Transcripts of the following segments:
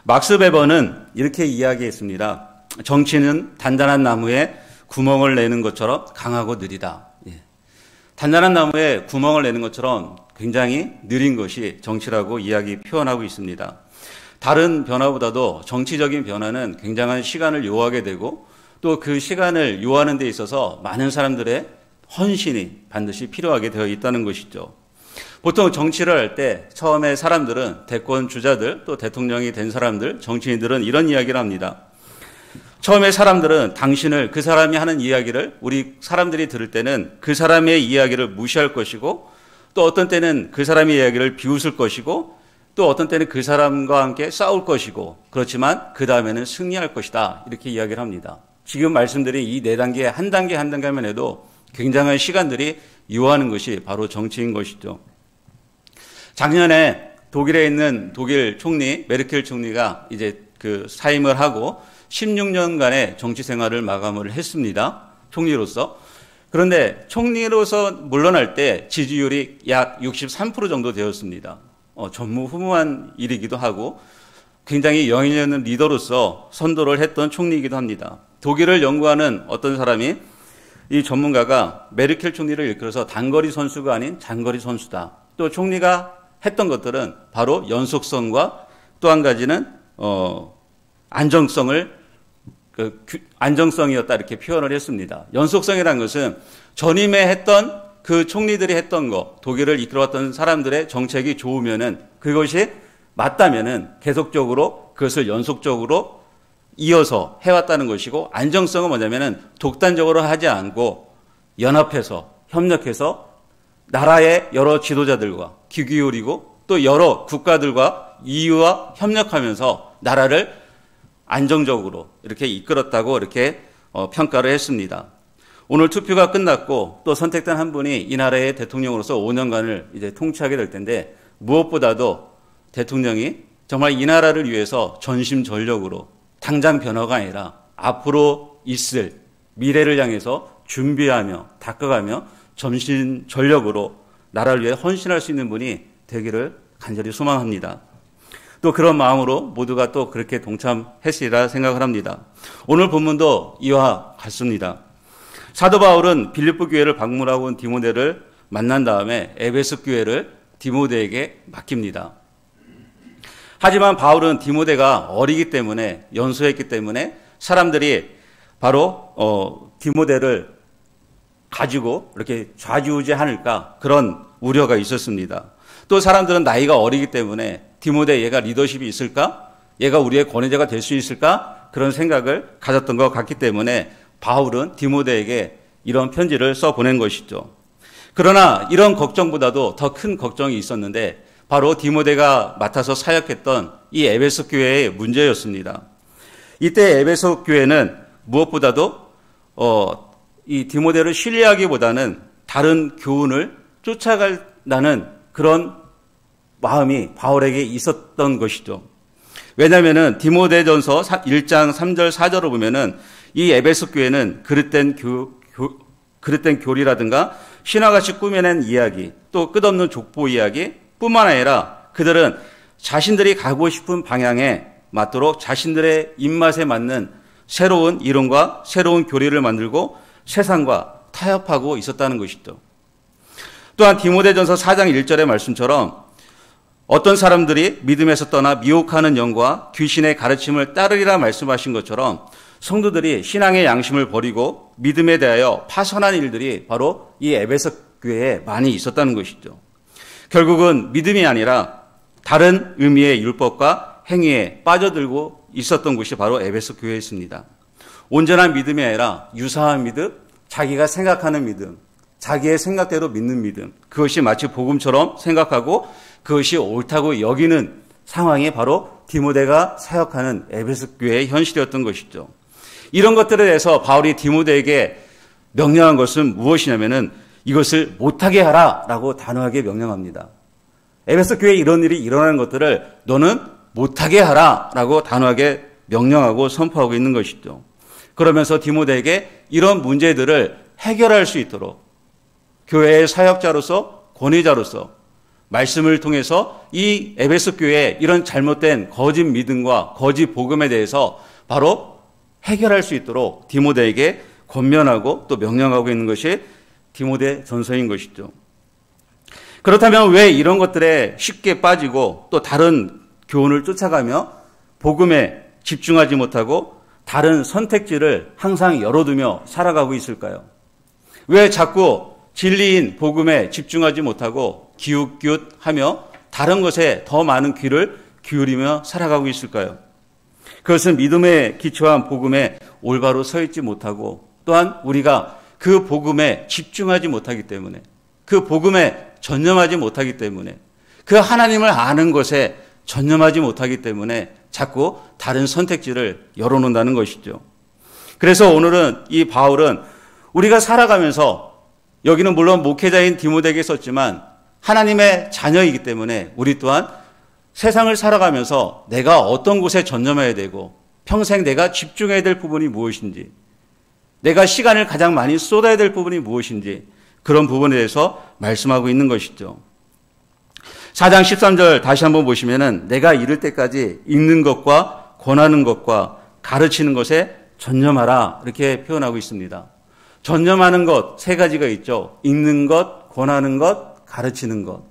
막스 베버는 이렇게 이야기했습니다. 정치는 단단한 나무에 구멍을 내는 것처럼 강하고 느리다. 단단한 나무에 구멍을 내는 것처럼 굉장히 느린 것이 정치라고 이야기 표현하고 있습니다. 다른 변화보다도 정치적인 변화는 굉장한 시간을 요하게 되고 또 그 시간을 요하는 데 있어서 많은 사람들의 헌신이 반드시 필요하게 되어 있다는 것이죠. 보통 정치를 할 때 처음에 사람들은 대권 주자들 또 대통령이 된 사람들, 정치인들은 이런 이야기를 합니다. 처음에 사람들은 당신을 그 사람이 하는 이야기를 우리 사람들이 들을 때는 그 사람의 이야기를 무시할 것이고 또 어떤 때는 그 사람의 이야기를 비웃을 것이고 또 어떤 때는 그 사람과 함께 싸울 것이고 그렇지만 그 다음에는 승리할 것이다 이렇게 이야기를 합니다. 지금 말씀드린 이 네 단계 한 단계 한 단계만 해도 굉장한 시간들이 요하는 것이 바로 정치인 것이죠. 작년에 독일에 있는 독일 총리 메르켈 총리가 이제 그 사임을 하고 16년간의 정치 생활을 마감을 했습니다. 총리로서. 그런데 총리로서 물러날 때 지지율이 약 63% 정도 되었습니다. 전무후무한 일이기도 하고 굉장히 영향력 있는 리더로서 선도를 했던 총리이기도 합니다. 독일을 연구하는 어떤 사람이 이 전문가가 메르켈 총리를 일컬어서 단거리 선수가 아닌 장거리 선수다. 또 총리가 했던 것들은 바로 연속성과 또 한 가지는 안정성이었다 이렇게 표현을 했습니다. 연속성이라는 것은 전임에 했던 그 총리들이 했던 거, 독일을 이끌어왔던 사람들의 정책이 좋으면은 그것이 맞다면은 계속적으로 그것을 연속적으로 이어서 해왔다는 것이고, 안정성은 뭐냐면은 독단적으로 하지 않고 연합해서 협력해서 나라의 여러 지도자들과 귀 기울이고 또 여러 국가들과 EU와 협력하면서 나라를 안정적으로 이렇게 이끌었다고 이렇게 평가를 했습니다. 오늘 투표가 끝났고 또 선택된 한 분이 이 나라의 대통령으로서 5년간을 이제 통치하게 될 텐데, 무엇보다도 대통령이 정말 이 나라를 위해서 전심전력으로 당장 변화가 아니라 앞으로 있을 미래를 향해서 준비하며 닦아가며 전심전력으로 나라를 위해 헌신할 수 있는 분이 되기를 간절히 소망합니다. 또 그런 마음으로 모두가 또 그렇게 동참했으리라 생각을 합니다. 오늘 본문도 이와 같습니다. 사도 바울은 빌립보 교회를 방문하고 온 디모데를 만난 다음에 에베소 교회를 디모데에게 맡깁니다. 하지만 바울은 디모데가 어리기 때문에, 연소했기 때문에 사람들이 바로 디모데를 가지고 이렇게 좌지우지하니까 그런 우려가 있었습니다. 또 사람들은 나이가 어리기 때문에 디모데 얘가 리더십이 있을까? 얘가 우리의 권위자가 될 수 있을까? 그런 생각을 가졌던 것 같기 때문에 바울은 디모데에게 이런 편지를 써보낸 것이죠. 그러나 이런 걱정보다도 더 큰 걱정이 있었는데 바로 디모데가 맡아서 사역했던 이 에베소 교회의 문제였습니다. 이때 에베소 교회는 무엇보다도 이 디모데를 신뢰하기보다는 다른 교훈을 쫓아간다는 그런 마음이 바울에게 있었던 것이죠. 왜냐하면 디모데전서 1장 3절 4절을 보면은 이 에베소 교회는 그릇된 교리라든가 신화같이 꾸며낸 이야기, 또 끝없는 족보 이야기 뿐만 아니라 그들은 자신들이 가고 싶은 방향에 맞도록 자신들의 입맛에 맞는 새로운 이론과 새로운 교리를 만들고 세상과 타협하고 있었다는 것이죠. 또한 디모데전서 4장 1절의 말씀처럼 어떤 사람들이 믿음에서 떠나 미혹하는 영과 귀신의 가르침을 따르리라 말씀하신 것처럼 성도들이 신앙의 양심을 버리고 믿음에 대하여 파선한 일들이 바로 이 에베소 교회에 많이 있었다는 것이죠. 결국은 믿음이 아니라 다른 의미의 율법과 행위에 빠져들고 있었던 곳이 바로 에베소 교회였습니다. 온전한 믿음이 아니라 유사한 믿음, 자기가 생각하는 믿음, 자기의 생각대로 믿는 믿음, 그것이 마치 복음처럼 생각하고 그것이 옳다고 여기는 상황이 바로 디모데가 사역하는 에베소 교회의 현실이었던 것이죠. 이런 것들에 대해서 바울이 디모데에게 명령한 것은 무엇이냐면은 이것을 못하게 하라라고 단호하게 명령합니다. 에베소 교회에 이런 일이 일어나는 것들을 너는 못하게 하라라고 단호하게 명령하고 선포하고 있는 것이죠. 그러면서 디모데에게 이런 문제들을 해결할 수 있도록 교회의 사역자로서, 권위자로서 말씀을 통해서 이 에베소 교회의 이런 잘못된 거짓 믿음과 거짓 복음에 대해서 바로 해결할 수 있도록 디모데에게 권면하고 또 명령하고 있는 것이 디모데 전서인 것이죠. 그렇다면 왜 이런 것들에 쉽게 빠지고 또 다른 교훈을 쫓아가며 복음에 집중하지 못하고 다른 선택지를 항상 열어두며 살아가고 있을까요? 왜 자꾸 진리인 복음에 집중하지 못하고 기웃기웃하며 다른 것에 더 많은 귀를 기울이며 살아가고 있을까요? 그것은 믿음에 기초한 복음에 올바로 서 있지 못하고 또한 우리가 그 복음에 집중하지 못하기 때문에 그 복음에 전념하지 못하기 때문에 그 하나님을 아는 것에 전념하지 못하기 때문에 자꾸 다른 선택지를 열어놓는다는 것이죠. 그래서 오늘은 이 바울은 우리가 살아가면서 여기는 물론 목회자인 디모데에게 썼지만 하나님의 자녀이기 때문에 우리 또한 세상을 살아가면서 내가 어떤 곳에 전념해야 되고 평생 내가 집중해야 될 부분이 무엇인지 내가 시간을 가장 많이 쏟아야 될 부분이 무엇인지 그런 부분에 대해서 말씀하고 있는 것이죠. 4장 13절 다시 한번 보시면은 내가 이를 때까지 읽는 것과 권하는 것과 가르치는 것에 전념하라 이렇게 표현하고 있습니다. 전념하는 것 세 가지가 있죠. 읽는 것, 권하는 것, 가르치는 것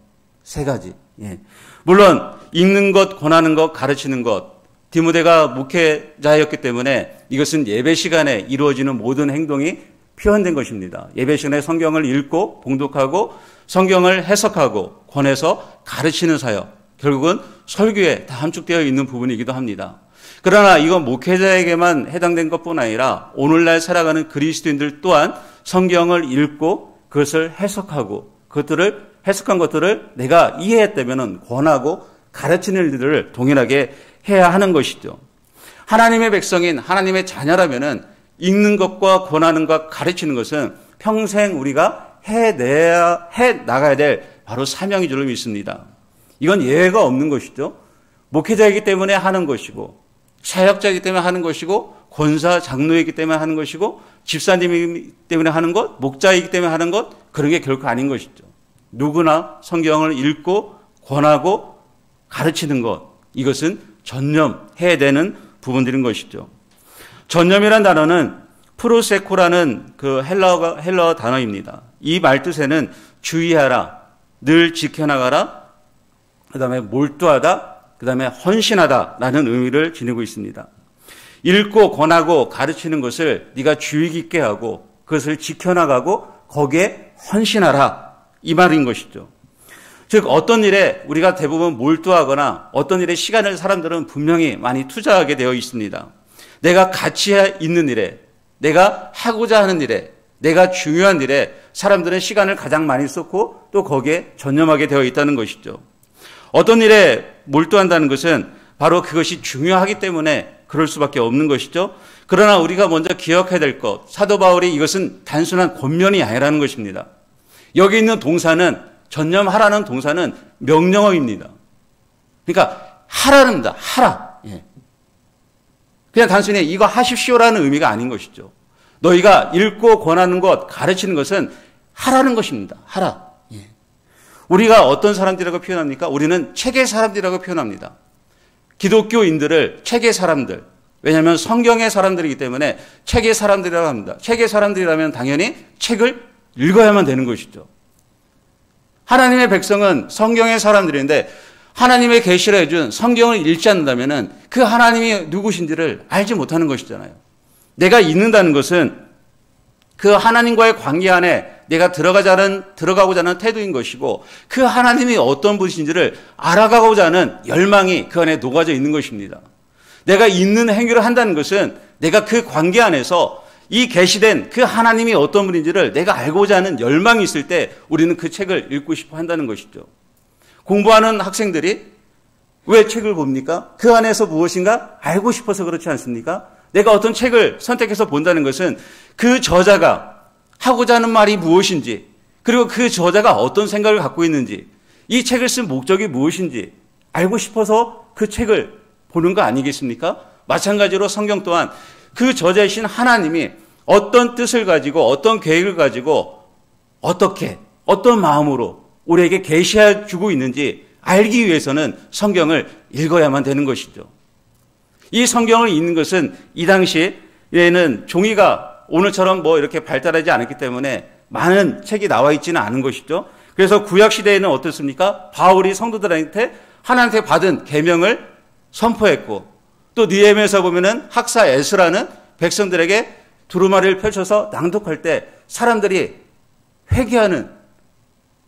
세 가지. 예. 물론 읽는 것, 권하는 것, 가르치는 것 디모데가 목회자였기 때문에 이것은 예배 시간에 이루어지는 모든 행동이 표현된 것입니다. 예배 시간에 성경을 읽고 봉독하고 성경을 해석하고 권해서 가르치는 사역, 결국은 설교에 다 함축되어 있는 부분이기도 합니다. 그러나 이건 목회자에게만 해당된 것뿐 아니라 오늘날 살아가는 그리스도인들 또한 성경을 읽고 그것을 해석하고 그것들을 해석한 것들을 내가 이해했다면 권하고 가르치는 일들을 동일하게 해야 하는 것이죠. 하나님의 백성인 하나님의 자녀라면은 읽는 것과 권하는 것, 가르치는 것은 평생 우리가 해 나가야 될 바로 사명인 줄로 믿습니다. 이건 예외가 없는 것이죠. 목회자이기 때문에 하는 것이고 사역자이기 때문에 하는 것이고 권사, 장로이기 때문에 하는 것이고 집사님이기 때문에 하는 것, 목자이기 때문에 하는 것 그런 게 결코 아닌 것이죠. 누구나 성경을 읽고 권하고 가르치는 것 이것은 전념해야 되는 부분들인 것이죠. 전념이란 단어는 프로세코라는 그 헬라어 단어입니다. 이 말뜻에는 주의하라, 늘 지켜나가라, 그 다음에 몰두하다, 그 다음에 헌신하다라는 의미를 지니고 있습니다. 읽고 권하고 가르치는 것을 네가 주의 깊게 하고 그것을 지켜나가고 거기에 헌신하라 이 말인 것이죠. 즉 어떤 일에 우리가 대부분 몰두하거나 어떤 일에 시간을 사람들은 분명히 많이 투자하게 되어 있습니다. 내가 가치 있는 일에 내가 하고자 하는 일에 내가 중요한 일에 사람들은 시간을 가장 많이 쏟고 또 거기에 전념하게 되어 있다는 것이죠. 어떤 일에 몰두한다는 것은 바로 그것이 중요하기 때문에 그럴 수밖에 없는 것이죠. 그러나 우리가 먼저 기억해야 될 것, 사도 바울이 이것은 단순한 권면이 아니라는 것입니다. 여기 있는 동사는 전념하라는 동사는 명령어입니다. 그러니까 하라는다. 하라. 예. 그냥 단순히 이거 하십시오라는 의미가 아닌 것이죠. 너희가 읽고 권하는 것, 가르치는 것은 하라는 것입니다. 하라. 예. 우리가 어떤 사람들이라고 표현합니까? 우리는 책의 사람들이라고 표현합니다. 기독교인들을 책의 사람들. 왜냐하면 성경의 사람들이기 때문에 책의 사람들이라고 합니다. 책의 사람들이라면 당연히 책을 읽어야만 되는 것이죠. 하나님의 백성은 성경의 사람들인데 하나님의 계시를 해준 성경을 읽지 않는다면 그 하나님이 누구신지를 알지 못하는 것이잖아요. 내가 읽는다는 것은 그 하나님과의 관계 안에 내가 들어가고자 하는 태도인 것이고 그 하나님이 어떤 분이신지를 알아가고자 하는 열망이 그 안에 녹아져 있는 것입니다. 내가 읽는 행위를 한다는 것은 내가 그 관계 안에서 이 계시된 그 하나님이 어떤 분인지를 내가 알고자 하는 열망이 있을 때 우리는 그 책을 읽고 싶어 한다는 것이죠. 공부하는 학생들이 왜 책을 봅니까? 그 안에서 무엇인가 알고 싶어서 그렇지 않습니까? 내가 어떤 책을 선택해서 본다는 것은 그 저자가 하고자 하는 말이 무엇인지 그리고 그 저자가 어떤 생각을 갖고 있는지 이 책을 쓴 목적이 무엇인지 알고 싶어서 그 책을 보는 거 아니겠습니까? 마찬가지로 성경 또한 그 저자이신 하나님이 어떤 뜻을 가지고 어떤 계획을 가지고 어떻게 어떤 마음으로 우리에게 계시해 주고 있는지 알기 위해서는 성경을 읽어야만 되는 것이죠. 이 성경을 읽는 것은 이 당시에는 종이가 오늘처럼 이렇게 발달하지 않았기 때문에 많은 책이 나와 있지는 않은 것이죠. 그래서 구약 시대에는 어떻습니까? 바울이 성도들한테 하나님께 받은 계명을 선포했고, 또 느헤미야에서 보면은 학사 에스라는 백성들에게 두루마리를 펼쳐서 낭독할 때 사람들이 회개하는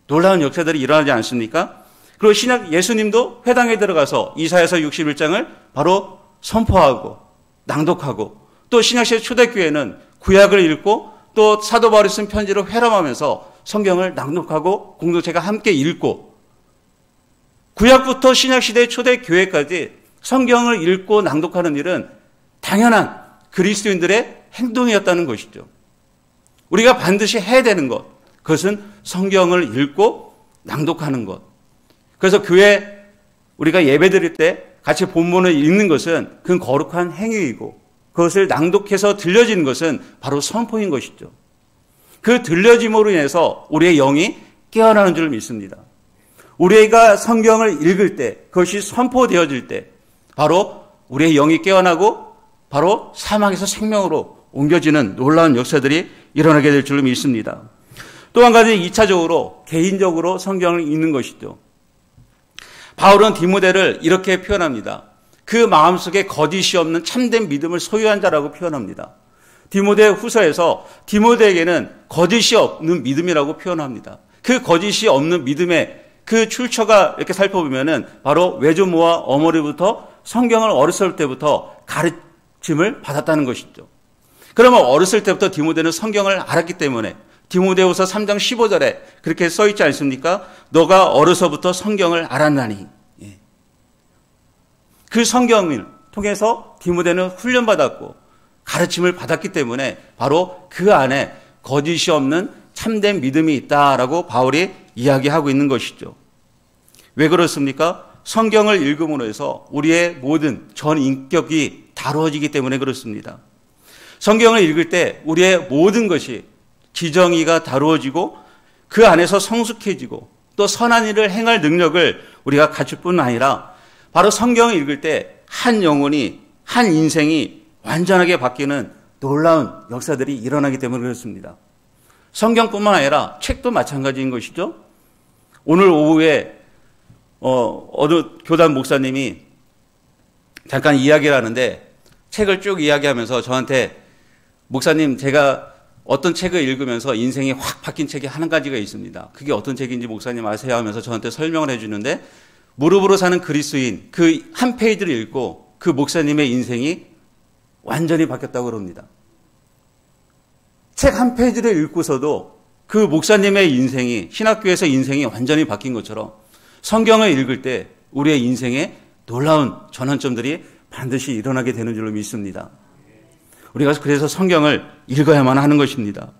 놀라운 역사들이 일어나지 않습니까? 그리고 신약 예수님도 회당에 들어가서 이사야서 61장을 바로 선포하고 낭독하고, 또 신약시대 초대교회는 구약을 읽고 또 사도 바울이 쓴 편지를 회람하면서 성경을 낭독하고 공동체가 함께 읽고, 구약부터 신약시대 초대교회까지 성경을 읽고 낭독하는 일은 당연한 그리스도인들의 행동이었다는 것이죠. 우리가 반드시 해야 되는 것, 그것은 성경을 읽고 낭독하는 것. 그래서 교회 우리가 예배 드릴 때 같이 본문을 읽는 것은 그건 거룩한 행위이고, 그것을 낭독해서 들려지는 것은 바로 선포인 것이죠. 그 들려짐으로 인해서 우리의 영이 깨어나는 줄 믿습니다. 우리가 성경을 읽을 때, 그것이 선포되어질 때 바로 우리의 영이 깨어나고 바로 사망에서 생명으로 옮겨지는 놀라운 역사들이 일어나게 될 줄로 믿습니다. 또 한 가지 2차적으로 개인적으로 성경을 읽는 것이죠. 바울은 디모데를 이렇게 표현합니다. 그 마음속에 거짓이 없는 참된 믿음을 소유한 자라고 표현합니다. 디모데 후서에서 디모데에게는 거짓이 없는 믿음이라고 표현합니다. 그 거짓이 없는 믿음의 그 출처가 이렇게 살펴보면은 바로 외조모와 어머니부터 성경을 어렸을 때부터 가르침을 받았다는 것이죠. 그러면 어렸을 때부터 디모데는 성경을 알았기 때문에 디모데후서 3장 15절에 그렇게 써 있지 않습니까? 너가 어려서부터 성경을 알았나니. 그 성경을 통해서 디모데는 훈련받았고 가르침을 받았기 때문에 바로 그 안에 거짓이 없는 참된 믿음이 있다라고 바울이 이야기하고 있는 것이죠. 왜 그렇습니까? 성경을 읽음으로 해서 우리의 모든 전 인격이 다루어지기 때문에 그렇습니다. 성경을 읽을 때 우리의 모든 것이 지정의가 다루어지고 그 안에서 성숙해지고 또 선한 일을 행할 능력을 우리가 갖출 뿐 아니라 바로 성경을 읽을 때 한 영혼이, 한 인생이 완전하게 바뀌는 놀라운 역사들이 일어나기 때문에 그렇습니다. 성경뿐만 아니라 책도 마찬가지인 것이죠. 오늘 오후에 어느 교단 목사님이 잠깐 이야기를 하는데 책을 쭉 이야기하면서 저한테 목사님, 제가 어떤 책을 읽으면서 인생이 확 바뀐 책이 한 가지가 있습니다. 그게 어떤 책인지 목사님 아세요? 하면서 저한테 설명을 해주는데 무릎으로 사는 그리스도인 그 한 페이지를 읽고 그 목사님의 인생이 완전히 바뀌었다고 그럽니다. 책 한 페이지를 읽고서도 그 목사님의 인생이, 신학교에서 인생이 완전히 바뀐 것처럼 성경을 읽을 때 우리의 인생에 놀라운 전환점들이 반드시 일어나게 되는 줄로 믿습니다. 우리가 그래서 성경을 읽어야만 하는 것입니다.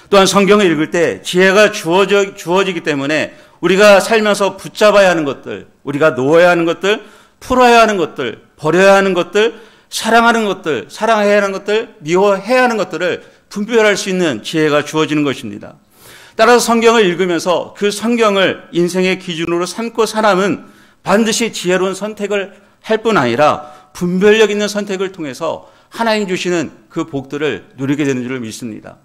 또한 성경을 읽을 때 지혜가 주어지기 때문에 우리가 살면서 붙잡아야 하는 것들, 우리가 놓아야 하는 것들, 풀어야 하는 것들, 버려야 하는 것들, 사랑하는 것들, 사랑해야 하는 것들, 미워해야 하는 것들을 분별할 수 있는 지혜가 주어지는 것입니다. 따라서 성경을 읽으면서 그 성경을 인생의 기준으로 삼고 사람은 반드시 지혜로운 선택을 할 뿐 아니라 분별력 있는 선택을 통해서 하나님 주시는 그 복들을 누리게 되는 줄 믿습니다.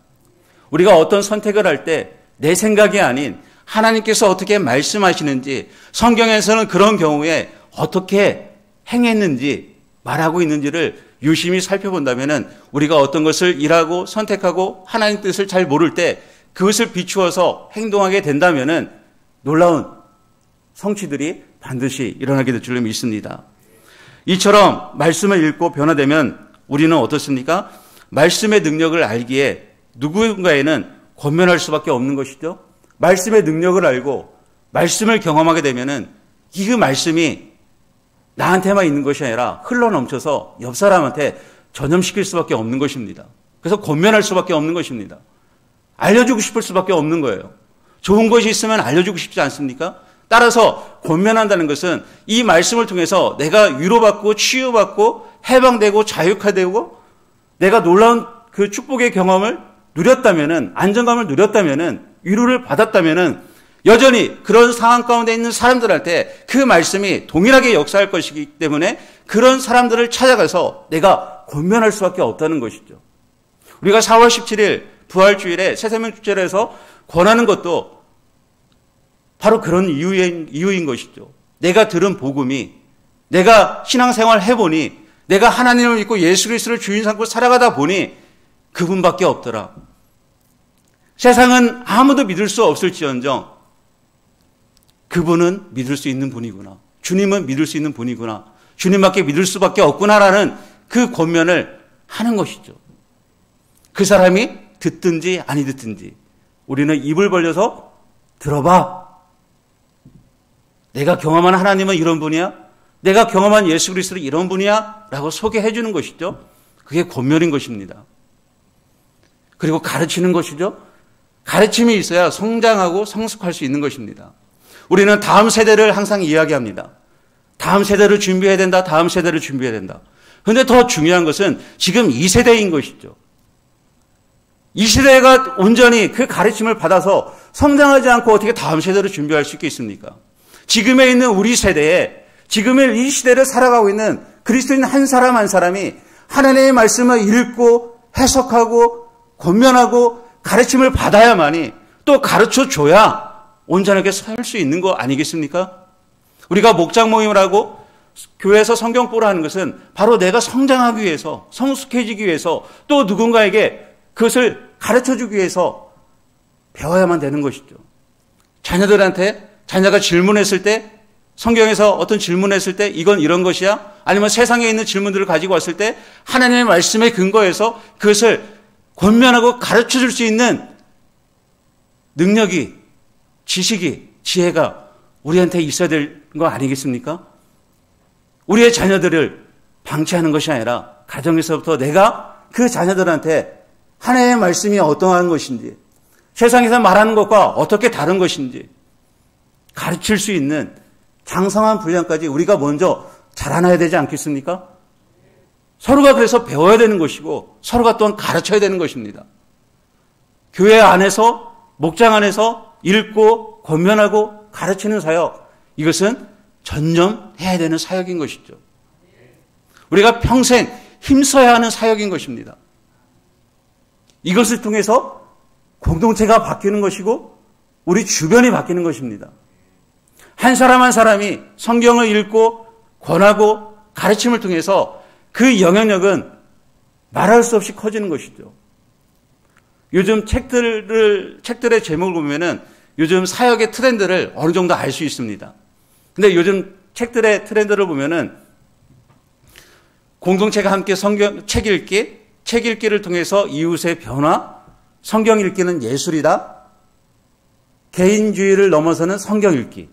우리가 어떤 선택을 할 때 내 생각이 아닌 하나님께서 어떻게 말씀하시는지, 성경에서는 그런 경우에 어떻게 행했는지, 말하고 있는지를 유심히 살펴본다면 우리가 어떤 것을 일하고 선택하고 하나님 뜻을 잘 모를 때 그것을 비추어서 행동하게 된다면 놀라운 성취들이 반드시 일어나게 될 줄 믿습니다. 이처럼 말씀을 읽고 변화되면 우리는 어떻습니까? 말씀의 능력을 알기에 누군가에는 권면할 수밖에 없는 것이죠. 말씀의 능력을 알고 말씀을 경험하게 되면은 그 말씀이 나한테만 있는 것이 아니라 흘러넘쳐서 옆 사람한테 전염시킬 수밖에 없는 것입니다. 그래서 권면할 수밖에 없는 것입니다. 알려주고 싶을 수밖에 없는 거예요. 좋은 것이 있으면 알려주고 싶지 않습니까? 따라서 권면한다는 것은 이 말씀을 통해서 내가 위로받고 치유받고 해방되고 자유화되고 내가 놀라운 그 축복의 경험을 누렸다면은, 안정감을 누렸다면은, 위로를 받았다면은 여전히 그런 상황 가운데 있는 사람들한테 그 말씀이 동일하게 역사할 것이기 때문에 그런 사람들을 찾아가서 내가 권면할 수밖에 없다는 것이죠. 우리가 4월 17일 부활주일에 새생명축제에서 권하는 것도 바로 그런 이유인 것이죠. 내가 들은 복음이, 내가 신앙생활 해보니, 내가 하나님을 믿고 예수 그리스도를 주인 삼고 살아가다 보니 그분밖에 없더라. 세상은 아무도 믿을 수 없을지언정 그분은 믿을 수 있는 분이구나. 주님은 믿을 수 있는 분이구나. 주님밖에 믿을 수밖에 없구나라는 그 권면을 하는 것이죠. 그 사람이 듣든지 아니 듣든지 우리는 입을 벌려서 들어봐. 내가 경험한 하나님은 이런 분이야. 내가 경험한 예수 그리스도는 이런 분이야. 라고 소개해 주는 것이죠. 그게 권면인 것입니다. 그리고 가르치는 것이죠. 가르침이 있어야 성장하고 성숙할 수 있는 것입니다. 우리는 다음 세대를 항상 이야기합니다. 다음 세대를 준비해야 된다. 다음 세대를 준비해야 된다. 그런데 더 중요한 것은 지금 이 세대인 것이죠. 이 세대가 온전히 그 가르침을 받아서 성장하지 않고 어떻게 다음 세대를 준비할 수 있겠습니까? 지금에 있는 우리 세대에, 지금의 이 시대를 살아가고 있는 그리스도인 한 사람 한 사람이 하나님의 말씀을 읽고 해석하고 권면하고 가르침을 받아야만이 또 가르쳐줘야 온전하게 살 수 있는 거 아니겠습니까? 우리가 목장 모임을 하고 교회에서 성경보라 하는 것은 바로 내가 성장하기 위해서, 성숙해지기 위해서, 또 누군가에게 그것을 가르쳐주기 위해서 배워야만 되는 것이죠. 자녀들한테 자녀가 질문했을 때, 성경에서 어떤 질문했을 때 이건 이런 것이야? 아니면 세상에 있는 질문들을 가지고 왔을 때 하나님의 말씀에 근거해서 그것을 권면하고 가르쳐줄 수 있는 능력이, 지식이, 지혜가 우리한테 있어야 될 거 아니겠습니까? 우리의 자녀들을 방치하는 것이 아니라 가정에서부터 내가 그 자녀들한테 하나님의 말씀이 어떠한 것인지, 세상에서 말하는 것과 어떻게 다른 것인지 가르칠 수 있는 장성한 분량까지 우리가 먼저 자라나야 되지 않겠습니까? 서로가 그래서 배워야 되는 것이고 서로가 또한 가르쳐야 되는 것입니다. 교회 안에서, 목장 안에서 읽고 권면하고 가르치는 사역, 이것은 전념해야 되는 사역인 것이죠. 우리가 평생 힘써야 하는 사역인 것입니다. 이것을 통해서 공동체가 바뀌는 것이고 우리 주변이 바뀌는 것입니다. 한 사람 한 사람이 성경을 읽고 권하고 가르침을 통해서 그 영향력은 말할 수 없이 커지는 것이죠. 요즘 책들의 제목을 보면은 요즘 사역의 트렌드를 어느 정도 알 수 있습니다. 근데 요즘 책들의 트렌드를 보면은 공동체가 함께 책 읽기를 통해서 이웃의 변화, 성경 읽기는 예술이다, 개인주의를 넘어서는 성경 읽기,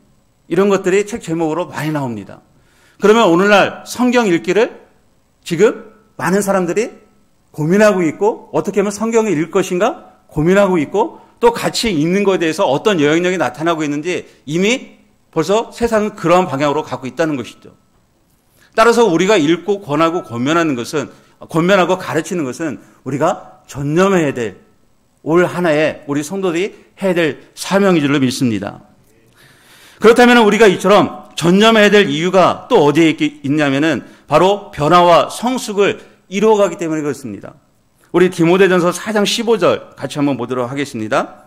이런 것들이 책 제목으로 많이 나옵니다. 그러면 오늘날 성경 읽기를 지금 많은 사람들이 고민하고 있고 어떻게 하면 성경을 읽을 것인가 고민하고 있고 또 같이 읽는 것에 대해서 어떤 영향력이 나타나고 있는지 이미 벌써 세상은 그러한 방향으로 가고 있다는 것이죠. 따라서 우리가 읽고 권하고 권면하고 가르치는 것은 우리가 전념해야 될 올 하나의 우리 성도들이 해야 될 사명인 줄로 믿습니다. 그렇다면 우리가 이처럼 전념해야 될 이유가 또 어디에 있냐면은 바로 변화와 성숙을 이루어가기 때문에 그렇습니다. 우리 디모데전서 4장 15절 같이 한번 보도록 하겠습니다.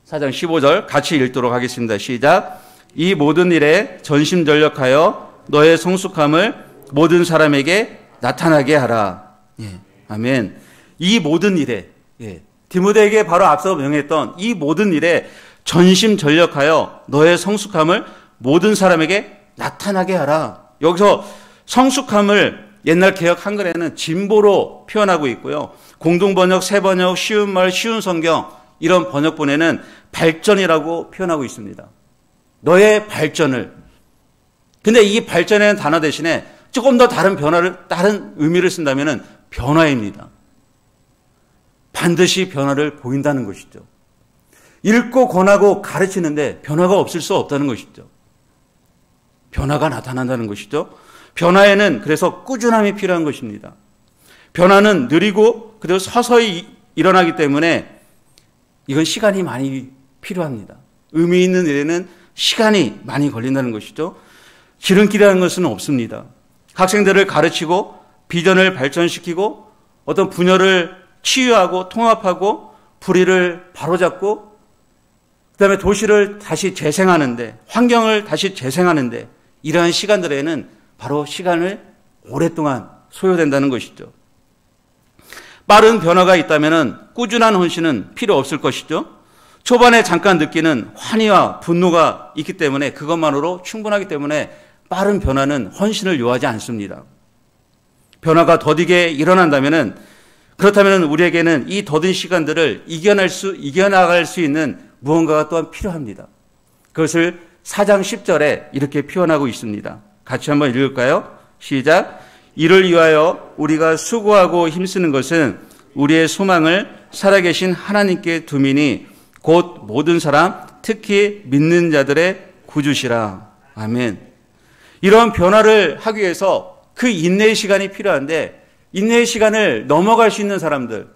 4장 15절 같이 읽도록 하겠습니다. 시작. 이 모든 일에 전심전력하여 너의 성숙함을 모든 사람에게 나타나게 하라. 예, 아멘. 이 모든 일에, 디모데에게 바로 앞서 명했던 이 모든 일에 전심전력하여 너의 성숙함을 모든 사람에게 나타나게 하라. 여기서 성숙함을 옛날 개역 한글에는 진보로 표현하고 있고요. 공동번역, 새번역, 쉬운 말, 쉬운 성경 이런 번역본에는 발전이라고 표현하고 있습니다. 너의 발전을. 근데 이 발전이라는 단어 대신에 조금 더 다른 의미를 쓴다면 변화입니다. 반드시 변화를 보인다는 것이죠. 읽고 권하고 가르치는데 변화가 없을 수 없다는 것이죠. 변화가 나타난다는 것이죠. 변화에는 그래서 꾸준함이 필요한 것입니다. 변화는 느리고 그리고 서서히 일어나기 때문에 이건 시간이 많이 필요합니다. 의미 있는 일에는 시간이 많이 걸린다는 것이죠. 지름길이라는 것은 없습니다. 학생들을 가르치고 비전을 발전시키고 어떤 분열을 치유하고 통합하고 불의를 바로잡고 그다음에 도시를 다시 재생하는데 환경을 다시 재생하는데 이러한 시간들에는 바로 시간을 오랫동안 소요된다는 것이죠. 빠른 변화가 있다면 꾸준한 헌신은 필요 없을 것이죠. 초반에 잠깐 느끼는 환희와 분노가 있기 때문에 그것만으로 충분하기 때문에 빠른 변화는 헌신을 요하지 않습니다. 변화가 더디게 일어난다면 그렇다면 우리에게는 이 더딘 시간들을 이겨나갈 수 있는 무언가가 또한 필요합니다. 그것을 4장 10절에 이렇게 표현하고 있습니다. 같이 한번 읽을까요? 시작. 이를 위하여 우리가 수고하고 힘쓰는 것은 우리의 소망을 살아계신 하나님께 두미니 곧 모든 사람 특히 믿는 자들의 구주시라. 아멘. 이런 변화를 하기 위해서 그 인내의 시간이 필요한데 인내의 시간을 넘어갈 수 있는 사람들,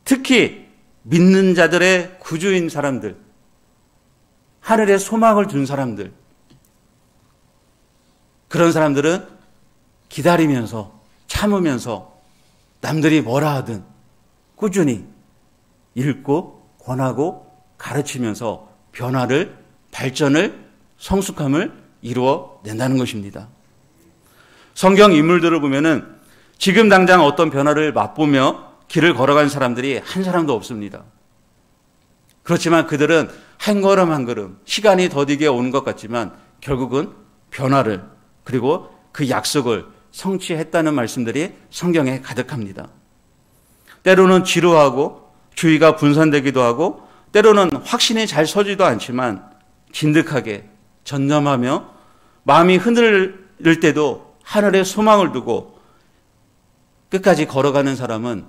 특히 믿는 자들의 구주인 사람들, 하늘에 소망을 둔 사람들, 그런 사람들은 기다리면서 참으면서 남들이 뭐라 하든 꾸준히 읽고 권하고 가르치면서 변화를, 발전을, 성숙함을 이루어낸다는 것입니다. 성경 인물들을 보면은 지금 당장 어떤 변화를 맛보며 길을 걸어간 사람들이 한 사람도 없습니다. 그렇지만 그들은 한 걸음 한 걸음 시간이 더디게 오는 것 같지만 결국은 변화를 그리고 그 약속을 성취했다는 말씀들이 성경에 가득합니다. 때로는 지루하고 주의가 분산되기도 하고 때로는 확신이 잘 서지도 않지만 진득하게 전념하며 마음이 흔들릴 때도 하늘에 소망을 두고 끝까지 걸어가는 사람은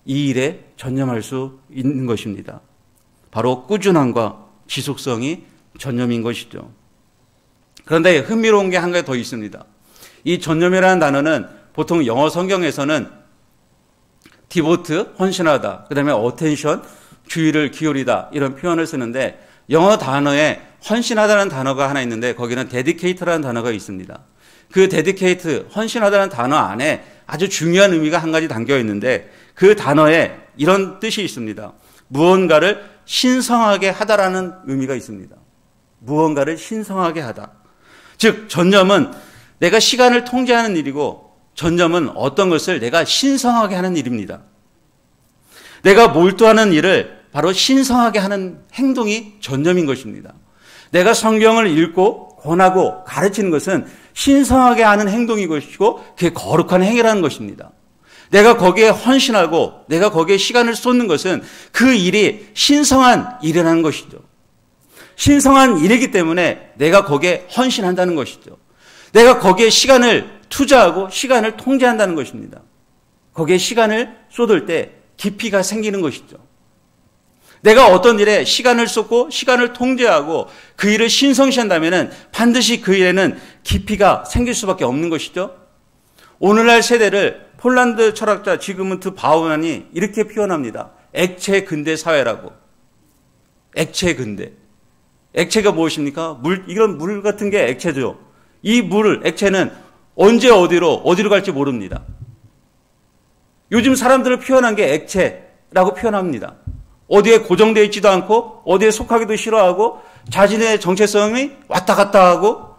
이 일에 전념할 수 있는 것입니다. 바로 꾸준함과 지속성이 전념인 것이죠. 그런데 흥미로운 게 한 가지 더 있습니다. 이 전념이라는 단어는 보통 영어 성경에서는 디보트, 헌신하다, 그 다음에 어텐션, 주의를 기울이다 이런 표현을 쓰는데 영어 단어에 헌신하다는 단어가 하나 있는데 거기는 데디케이트라는 단어가 있습니다. 그 데디케이트, 헌신하다는 단어 안에 아주 중요한 의미가 한 가지 담겨 있는데 그 단어에 이런 뜻이 있습니다. 무언가를 신성하게 하다라는 의미가 있습니다. 무언가를 신성하게 하다. 즉 전념은 내가 시간을 통제하는 일이고 전념은 어떤 것을 내가 신성하게 하는 일입니다. 내가 몰두하는 일을 바로 신성하게 하는 행동이 전념인 것입니다. 내가 성경을 읽고 권하고 가르치는 것은 신성하게 하는 행동인 것이고 그게 거룩한 행위라는 것입니다. 내가 거기에 헌신하고 내가 거기에 시간을 쏟는 것은 그 일이 신성한 일이라는 것이죠. 신성한 일이기 때문에 내가 거기에 헌신한다는 것이죠. 내가 거기에 시간을 투자하고 시간을 통제한다는 것입니다. 거기에 시간을 쏟을 때 깊이가 생기는 것이죠. 내가 어떤 일에 시간을 쏟고 시간을 통제하고 그 일을 신성시한다면 반드시 그 일에는 깊이가 생길 수밖에 없는 것이죠. 오늘날 세대를 폴란드 철학자 지그문트 바우만이 이렇게 표현합니다. 액체 근대 사회라고. 액체 근대. 액체가 무엇입니까? 이런 물 같은 게 액체죠. 이 액체는 언제 어디로 갈지 모릅니다. 요즘 사람들을 표현한 게 액체라고 표현합니다. 어디에 고정되어 있지도 않고 어디에 속하기도 싫어하고 자신의 정체성이 왔다 갔다 하고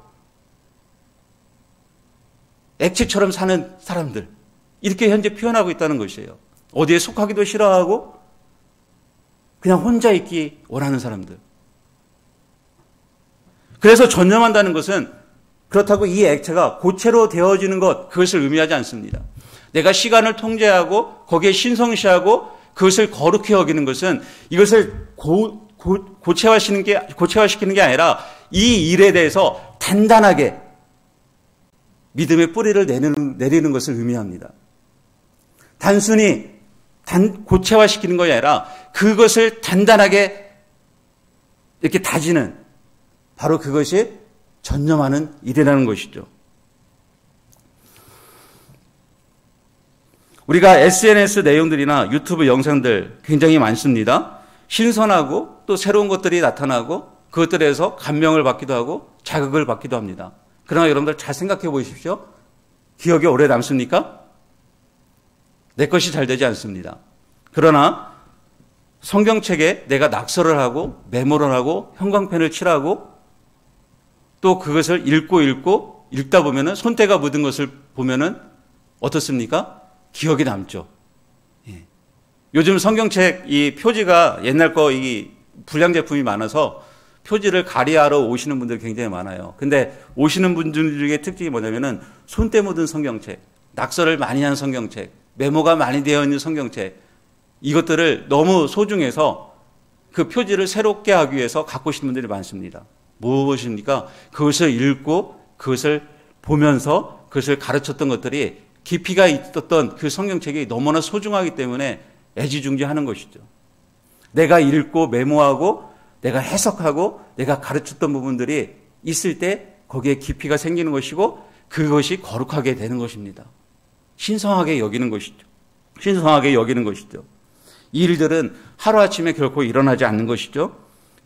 액체처럼 사는 사람들. 이렇게 현재 표현하고 있다는 것이에요. 어디에 속하기도 싫어하고 그냥 혼자 있기 원하는 사람들. 그래서 전념한다는 것은 그렇다고 이 액체가 고체로 되어지는 것, 그것을 의미하지 않습니다. 내가 시간을 통제하고 거기에 신성시하고 그것을 거룩히 여기는 것은 이것을 고체화시키는 게 아니라 이 일에 대해서 단단하게 믿음의 뿌리를 내리는 것을 의미합니다. 단순히 고체화시키는 것이 아니라 그것을 단단하게 이렇게 다지는 바로 그것이 전념하는 일이라는 것이죠. 우리가 SNS 내용들이나 유튜브 영상들 굉장히 많습니다. 신선하고 또 새로운 것들이 나타나고 그것들에서 감명을 받기도 하고 자극을 받기도 합니다. 그러나 여러분들 잘 생각해 보십시오. 기억이 오래 남습니까? 내 것이 잘 되지 않습니다. 그러나 성경책에 내가 낙서를 하고 메모를 하고 형광펜을 칠하고 또 그것을 읽고 읽다 보면은 손때가 묻은 것을 보면은 어떻습니까? 기억이 남죠. 예. 요즘 성경책 이 표지가 옛날 거 이 불량 제품이 많아서 표지를 가리하러 오시는 분들이 굉장히 많아요. 근데 오시는 분들 중에 특징이 뭐냐면은 손때 묻은 성경책, 낙서를 많이 한 성경책, 메모가 많이 되어 있는 성경책, 이것들을 너무 소중해서 그 표지를 새롭게 하기 위해서 갖고 오시는 분들이 많습니다. 무엇입니까? 그것을 읽고 그것을 보면서 그것을 가르쳤던 것들이 깊이가 있었던 그 성경책이 너무나 소중하기 때문에 애지중지하는 것이죠. 내가 읽고 메모하고 내가 해석하고 내가 가르쳤던 부분들이 있을 때 거기에 깊이가 생기는 것이고 그것이 거룩하게 되는 것입니다. 신성하게 여기는 것이죠. 신성하게 여기는 것이죠. 이 일들은 하루아침에 결코 일어나지 않는 것이죠.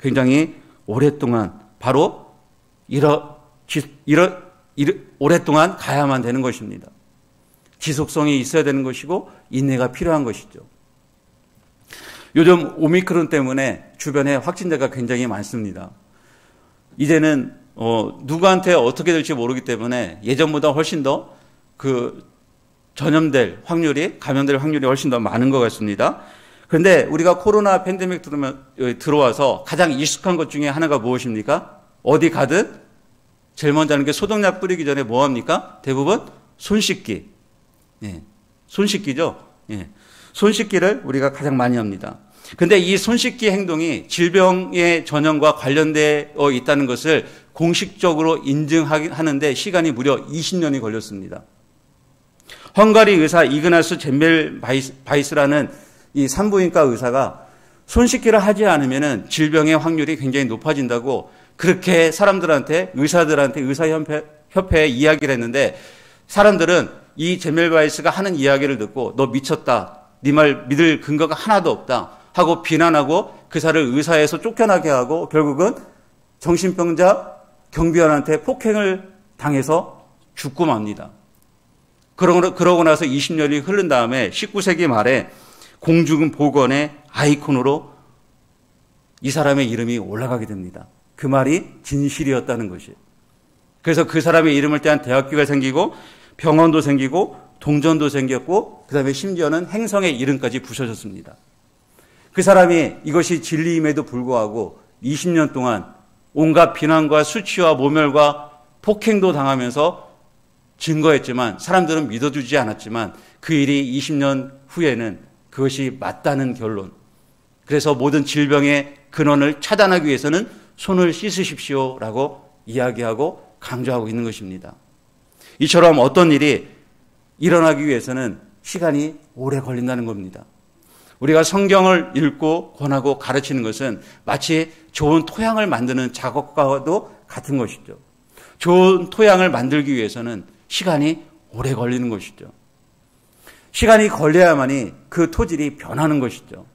굉장히 오랫동안 바로 오랫동안 가야만 되는 것입니다. 지속성이 있어야 되는 것이고 인내가 필요한 것이죠. 요즘 오미크론 때문에 주변에 확진자가 굉장히 많습니다. 이제는 누구한테 어떻게 될지 모르기 때문에 예전보다 훨씬 더 감염될 확률이 훨씬 더 많은 것 같습니다. 그런데 우리가 코로나 팬데믹 들어와서 가장 익숙한 것 중에 하나가 무엇입니까? 어디 가든 제일 먼저 하는 게 소독약 뿌리기 전에 뭐 합니까? 대부분 손 씻기. 예, 손 씻기죠. 예, 손 씻기를 우리가 가장 많이 합니다. 근데 이 손 씻기 행동이 질병의 전염과 관련되어 있다는 것을 공식적으로 인증하는데 시간이 무려 20년이 걸렸습니다. 헝가리 의사 이그나스 젬멜바이스라는 이 산부인과 의사가 손 씻기를 하지 않으면 질병의 확률이 굉장히 높아진다고 그렇게 사람들한테 의사협회에 이야기를 했는데 사람들은 이 젬멜바이스가 하는 이야기를 듣고 너 미쳤다. 네 말 믿을 근거가 하나도 없다. 하고 비난하고 그사를 의사에서 쫓겨나게 하고 결국은 정신병자 경비원한테 폭행을 당해서 죽고 맙니다. 그러고 나서 20년이 흐른 다음에 19세기 말에 공중 보건의 아이콘으로 이 사람의 이름이 올라가게 됩니다. 그 말이 진실이었다는 것이. 그래서 그 사람의 이름을 떼한 대학교가 생기고 병원도 생기고 동전도 생겼고 그 다음에 심지어는 행성의 이름까지 부서졌습니다. 그 사람이 이것이 진리임에도 불구하고 20년 동안 온갖 비난과 수치와 모멸과 폭행도 당하면서 증거했지만 사람들은 믿어주지 않았지만 그 일이 20년 후에는 그것이 맞다는 결론. 그래서 모든 질병의 근원을 차단하기 위해서는 손을 씻으십시오라고 이야기하고 강조하고 있는 것입니다. 이처럼 어떤 일이 일어나기 위해서는 시간이 오래 걸린다는 겁니다. 우리가 성경을 읽고 권하고 가르치는 것은 마치 좋은 토양을 만드는 작업과도 같은 것이죠. 좋은 토양을 만들기 위해서는 시간이 오래 걸리는 것이죠. 시간이 걸려야만이 그 토질이 변하는 것이죠.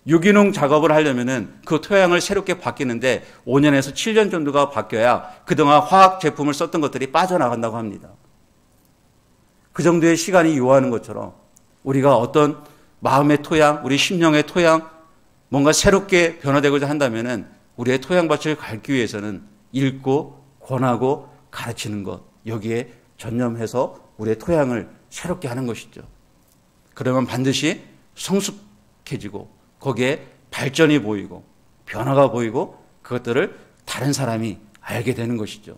유기농 작업을 하려면은 그 토양을 새롭게 바뀌는데 5년에서 7년 정도가 바뀌어야 그동안 화학 제품을 썼던 것들이 빠져나간다고 합니다. 그 정도의 시간이 요하는 것처럼 우리가 어떤 마음의 토양, 우리 심령의 토양, 뭔가 새롭게 변화되고자 한다면은 우리의 토양밭을 갈기 위해서는 읽고 권하고 가르치는 것, 여기에 전념해서 우리의 토양을 새롭게 하는 것이죠. 그러면 반드시 성숙해지고 거기에 발전이 보이고 변화가 보이고 그것들을 다른 사람이 알게 되는 것이죠.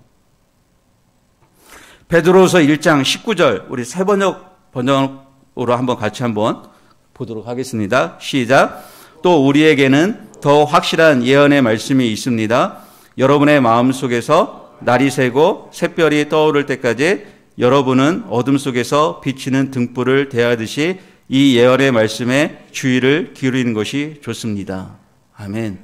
베드로서 1장 19절 우리 새 번역으로 같이 한번 보도록 하겠습니다. 시작. 또 우리에게는 더 확실한 예언의 말씀이 있습니다. 여러분의 마음속에서 날이 새고 샛별이 떠오를 때까지 여러분은 어둠 속에서 비치는 등불을 대하듯이 이 예언의 말씀에 주의를 기울이는 것이 좋습니다. 아멘.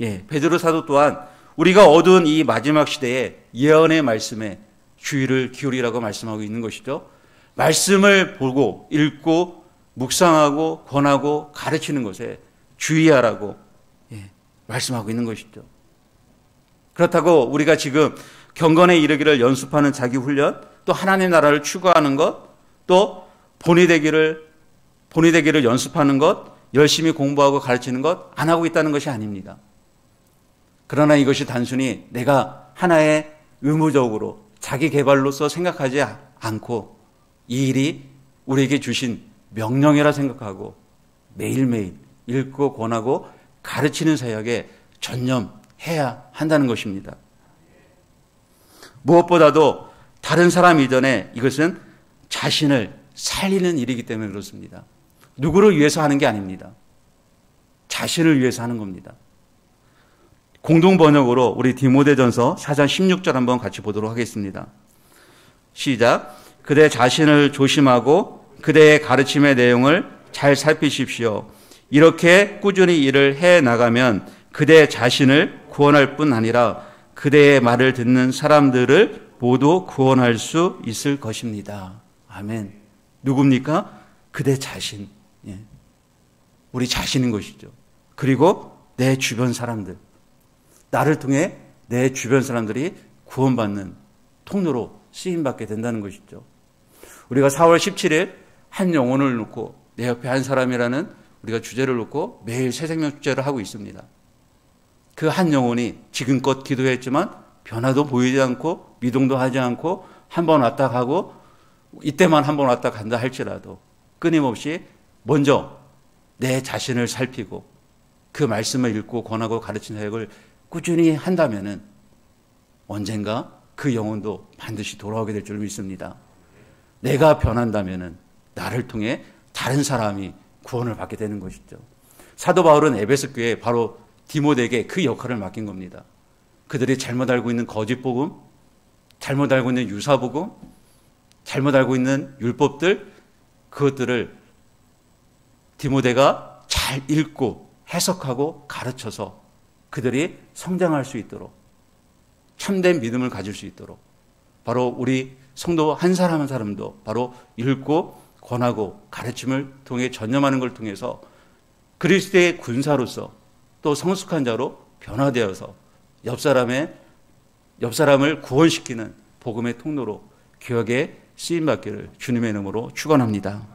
예, 베드로 사도 또한 우리가 어두운 이 마지막 시대에 예언의 말씀에 주의를 기울이라고 말씀하고 있는 것이죠. 말씀을 보고 읽고 묵상하고 권하고 가르치는 것에 주의하라고 말씀하고 있는 것이죠. 그렇다고 우리가 지금 경건에 이르기를 연습하는 자기 훈련, 또 하나님 나라를 추구하는 것, 또 본이 되기를 연습하는 것, 열심히 공부하고 가르치는 것 안 하고 있다는 것이 아닙니다. 그러나 이것이 단순히 내가 하나의 의무적으로 자기 개발로서 생각하지 않고 이 일이 우리에게 주신 명령이라 생각하고 매일매일 읽고 권하고 가르치는 사역에 전념해야 한다는 것입니다. 무엇보다도 다른 사람 이전에 이것은 자신을 살리는 일이기 때문에 그렇습니다. 누구를 위해서 하는 게 아닙니다. 자신을 위해서 하는 겁니다. 공동 번역으로 우리 디모데전서 4장 16절 한번 같이 보도록 하겠습니다. 시작. 그대 자신을 조심하고 그대의 가르침의 내용을 잘 살피십시오. 이렇게 꾸준히 일을 해 나가면 그대 자신을 구원할 뿐 아니라 그대의 말을 듣는 사람들을 모두 구원할 수 있을 것입니다. 아멘. 누굽니까? 그대 자신. 우리 자신인 것이죠. 그리고 내 주변 사람들. 나를 통해 내 주변 사람들이 구원받는 통로로 쓰임받게 된다는 것이죠. 우리가 4월 17일 한 영혼을 놓고 내 옆에 한 사람이라는 우리가 주제를 놓고 매일 새생명 축제를 하고 있습니다. 그 한 영혼이 지금껏 기도했지만 변화도 보이지 않고 미동도 하지 않고 한 번 왔다 가고 이때만 한 번 왔다 간다 할지라도 끊임없이 먼저 내 자신을 살피고 그 말씀을 읽고 권하고 가르치는 사역을 꾸준히 한다면은 언젠가 그 영혼도 반드시 돌아오게 될 줄 믿습니다. 내가 변한다면은 나를 통해 다른 사람이 구원을 받게 되는 것이죠. 사도 바울은 에베소 교회에 바로 디모데에게 그 역할을 맡긴 겁니다. 그들이 잘못 알고 있는 거짓 복음, 잘못 알고 있는 유사 복음, 잘못 알고 있는 율법들, 그것들을 디모데가 잘 읽고 해석하고 가르쳐서 그들이 성장할 수 있도록 참된 믿음을 가질 수 있도록 바로 우리 성도 한 사람 한 사람도 바로 읽고 권하고 가르침을 통해 전념하는 걸 통해서 그리스도의 군사로서 또 성숙한 자로 변화되어서 옆 사람을 구원시키는 복음의 통로로 기억에 쓰임받기를 주님의 이름으로 축원합니다.